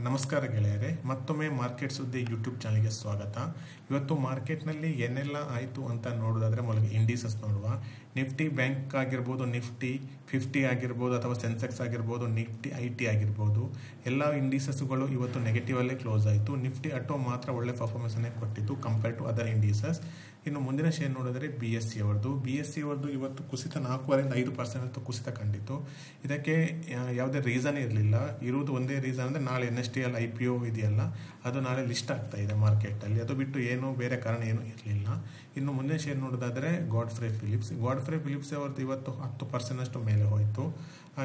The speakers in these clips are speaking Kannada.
ನಮಸ್ಕಾರ ಗೆಳೆಯರೆ, ಮತ್ತೊಮ್ಮೆ ಮಾರ್ಕೆಟ್ ಸುದ್ದಿ ಯೂಟ್ಯೂಬ್ ಚಾನಲ್ಗೆ ಸ್ವಾಗತ. ಇವತ್ತು ಮಾರ್ಕೆಟ್ನಲ್ಲಿ ಏನೆಲ್ಲ ಆಯಿತು ಅಂತ ನೋಡೋದಾದರೆ ಮೊದಲು ಇಂಡಿಸಸ್ ನೋಡುವ. ನಿಫ್ಟಿ ಬ್ಯಾಂಕ್ ಆಗಿರ್ಬೋದು, ನಿಫ್ಟಿ 50 ಆಗಿರ್ಬೋದು, ಅಥವಾ ಸೆನ್ಸೆಕ್ಸ್ ಆಗಿರ್ಬೋದು, ನಿಫ್ಟಿ IT ಆಗಿರ್ಬೋದು, ಎಲ್ಲ ಇಂಡಿಸಸ್ಗಳು ಇವತ್ತು ನೆಗೆಟಿವ್ ಅಲ್ಲೇ ಕ್ಲೋಸ್ ಆಯಿತು. ನಿಫ್ಟಿ ಆಟೋ ಮಾತ್ರ ಒಳ್ಳೆ ಪರ್ಫಾರ್ಮೆನ್ಸ್ ಅನ್ನೇ ಕೊಟ್ಟಿತ್ತು ಕಂಪೇರ್ ಟು ಅದರ್ ಇಂಡಿಸಸ್. ಇನ್ನು ಮುಂದಿನ ಶೇರ್ ನೋಡಿದರೆ BSE ಅವರದು ಇವತ್ತು ಕುಸಿತ 4.5% ಕುಸಿತ ಕಂಡಿತು. ಇದಕ್ಕೆ ಯಾವುದೇ ರೀಸನ್ ಇರಲಿಲ್ಲ. ಇರುವುದು ಒಂದೇ ರೀಸನ್ ಅಂದರೆ ನಾಳೆ NSTL IPO ಇದೆಯಲ್ಲ, ಅದು ನಾಳೆ ಲಿಸ್ಟ್ ಆಗ್ತಾ ಇದೆ ಮಾರ್ಕೆಟಲ್ಲಿ. ಅದು ಬಿಟ್ಟು ಏನು ಬೇರೆ ಕಾರಣ ಏನೂ ಇರಲಿಲ್ಲ. ಇನ್ನು ಮುಂದಿನ ಶೇರ್ ನೋಡೋದಾದರೆ ಗಾಡ್ಫ್ರೇ ಫಿಲಿಪ್ಸ್ ಅವರದ್ದು ಇವತ್ತು 10% ಮೇಲೆ ಹೋಯಿತು.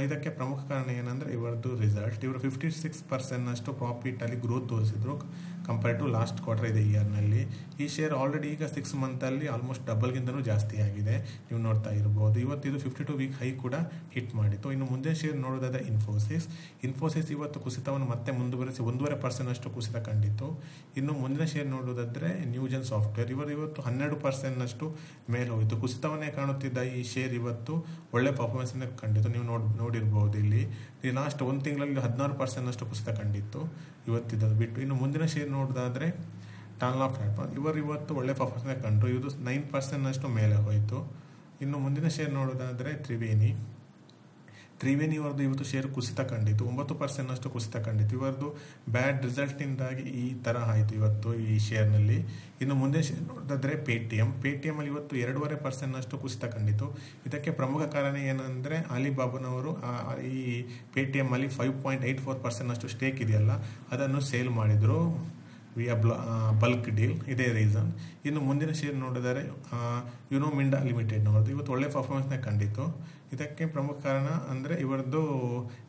ಇದಕ್ಕೆ ಪ್ರಮುಖ ಕಾರಣ ಏನಂದರೆ ಇವರದ್ದು ರಿಸಲ್ಟ್. ಇವರು 56% ಪ್ರಾಫಿಟಲ್ಲಿ ಗ್ರೋತ್ ತೋರಿಸಿದ್ರು ಕಂಪೇರ್ ಟು ಲಾಸ್ಟ್ ಕ್ವಾರ್ಟರ್ ಇದೆ ಇಯರ್ನಲ್ಲಿ. ಈ ಶೇರ್ ಆಲ್ರೆಡಿ ಈಗ 6 ಮಂತಲ್ಲಿ ಆಲ್ಮೋಸ್ಟ್ ಡಬಲ್ಗಿಂತನೂ ಜಾಸ್ತಿ ಆಗಿದೆ, ನೀವು ನೋಡ್ತಾ ಇರ್ಬೋದು. ಇವತ್ತು ಇದು 52 ವೀಕ್ ಹೈ ಕೂಡ ಹಿಟ್ ಮಾಡಿತ್ತು. ಇನ್ನು ಮುಂದೆ ಶೇರ್ ನೋಡೋದಾದರೆ ಇನ್ಫೋಸಿಸ್ ಇವತ್ತು ಕುಸಿತವನ್ನು ಮತ್ತೆ ಮುಂದುವರಿಸಿ 1.5% ಕುಸಿತ ಕಂಡಿತ್ತು. ಇನ್ನು ಮುಂದಿನ ಶೇರ್ ನೋಡೋದಾದರೆ ನ್ಯೂಜೆನ್ ಸಾಫ್ಟ್ವೇರ್ ಇವತ್ತು 12% ಮೇಲೆ ಹೋಯಿತು. ಕುಸಿತವನ್ನೇ ಕಾಣುತ್ತಿದ್ದ ಈ ಶೇರ್ ಇವತ್ತು ಒಳ್ಳೆ ಪರ್ಫಾರ್ಮೆನ್ಸ್ ಕಂಡಿತ್ತು. ನೀವು ನೋಡಿರ್ಬೋದು ಇಲ್ಲಿ ಲಾಸ್ಟ್ 1 ತಿಂಗಳಲ್ಲಿ 16% ಕುಸಿತ ಕಂಡಿತ್ತು ಇವತ್ತಿದ್ದು ಬಿಟ್ಟು. ಇನ್ನು ಮುಂದಿನ ಶೇರ್ ನೋಡೋದಾದರೆ ಟಾನ್ಲಾ ಪ್ಲಾಟ್ಫಾರ್ಮ್ ಇವತ್ತು ಒಳ್ಳೆ ಪರ್ಫಾರ್ಮೆನ್ಸ್ ಕಂಡ್ರು. ಇದು 9% ಮೇಲೆ ಹೋಯಿತು. ಇನ್ನು ಮುಂದಿನ ಶೇರ್ ನೋಡೋದಾದರೆ ತ್ರಿವೇಣಿ ಅವರದ್ದು ಇವತ್ತು ಶೇರ್ ಕುಸಿತ ಕಂಡಿತು, 9% ಕುಸಿತ ಕಂಡಿತು. ಇವರದ್ದು ಬ್ಯಾಡ್ ರಿಸಲ್ಟಿಂದಾಗಿ ಈ ಥರ ಆಯಿತು ಇವತ್ತು ಈ ಶೇರ್ನಲ್ಲಿ. ಇನ್ನು ಮುಂದೆ ಶೇರ್ ನೋಡೋದಾದರೆ ಪೇಟಿಎಮ್ ಅಲ್ಲಿ ಇವತ್ತು 2.5% ಕುಸಿತ ಕಂಡಿತು. ಇದಕ್ಕೆ ಪ್ರಮುಖ ಕಾರಣ ಏನಂದರೆ ಅಲಿಬಾಬಾನವರು ಈ ಪೇಟಿಎಮ್ ಅಲ್ಲಿ 5.84% ಸ್ಟೇಕ್ ಇದೆಯಲ್ಲ, ಅದನ್ನು ಸೇಲ್ ಮಾಡಿದರು ವಿಯಾ ಬಲ್ಕ್ ಡೀಲ್, ಇದೇ ರೀಸನ್. ಇನ್ನು ಮುಂದಿನ ಶೇರ್ ನೋಡಿದರೆ ಯುನೋ ಮಿಂಡಾ ಲಿಮಿಟೆಡ್ನವ್ರದ್ದು ಇವತ್ತು ಒಳ್ಳೆ ಪರ್ಫಾರ್ಮೆನ್ಸ್ನ ಕಂಡಿತ್ತು. ಇದಕ್ಕೆ ಪ್ರಮುಖ ಕಾರಣ ಅಂದರೆ ಇವರದ್ದು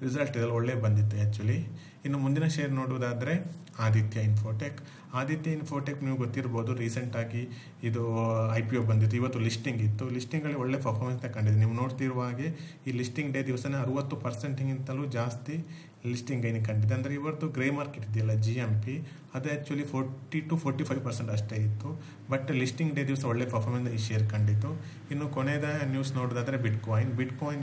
ರಿಸಲ್ಟ್ ಇದೆಲ್ಲ ಒಳ್ಳೆ ಬಂದಿತ್ತು ಆ್ಯಕ್ಚುಲಿ. ಇನ್ನು ಮುಂದಿನ ಶೇರ್ ನೋಡುವುದಾದರೆ ಆದಿತ್ಯ ಇನ್ಫೋಟೆಕ್ ನೀವು ಗೊತ್ತಿರ್ಬೋದು, ರೀಸೆಂಟಾಗಿ ಇದು IPO ಬಂದಿತ್ತು. ಇವತ್ತು ಲಿಸ್ಟಿಂಗ್ ಇತ್ತು. ಲಿಸ್ಟಿಂಗಲ್ಲಿ ಒಳ್ಳೆ ಪರ್ಫಾರ್ಮೆನ್ಸ್ನ ಕಂಡಿದೆ. ನೀವು ನೋಡ್ತಿರುವ ಹಾಗೆ ಈ ಲಿಸ್ಟಿಂಗ್ ಡೇ ದಿವಸನೇ 60%ಗಿಂತಲೂ ಜಾಸ್ತಿ ಲಿಸ್ಟಿಂಗ್ ಏನು ಕಂಡಿದೆ. ಅಂದರೆ ಇವತ್ತು ಗ್ರೇ ಮಾರ್ಕೆಟ್ ಇದೆಯಲ್ಲ GMP, ಅದು ಆ್ಯಕ್ಚುಲಿ 40 to 45% ಅಷ್ಟೇ ಇತ್ತು. ಬಟ್ ಲಿಸ್ಟಿಂಗ್ ಡೇ ದಿವಸ ಒಳ್ಳೆ ಪರ್ಫಾರ್ಮೆನ್ಸ್ ಈ ಶೇರ್ ಕಂಡಿತ್ತು. ಇನ್ನು ಕೊನೆಯದ ನ್ಯೂಸ್ ನೋಡೋದಾದರೆ ಬಿಟ್ಕಾಯಿನ್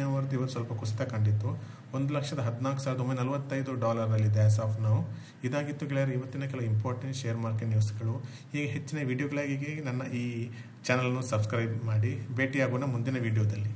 ಅವರದ್ದು ಇವತ್ತು ಸ್ವಲ್ಪ ಕುಸಿತ ಕಂಡಿತ್ತು. $1,14,945 ಆಸ್ ಆಫ್ ನಾವು. ಇದಾಗಿತ್ತು ಗೆಳೆಯರು ಇವತ್ತಿನ ಕೆಲವು ಇಂಪಾರ್ಟೆಂಟ್ ಶೇರ್ ಮಾರ್ಕೆಟ್ ನ್ಯೂಸ್ಗಳು. ಹೀಗೆ ಹೆಚ್ಚಿನ ವಿಡಿಯೋಗಳಿಗಾಗಿ ನನ್ನ ಈ ಚಾನಲನ್ನು ಸಬ್ಸ್ಕ್ರೈಬ್ ಮಾಡಿ. ಭೇಟಿಯಾಗೋಣ ಮುಂದಿನ ವಿಡಿಯೋದಲ್ಲಿ.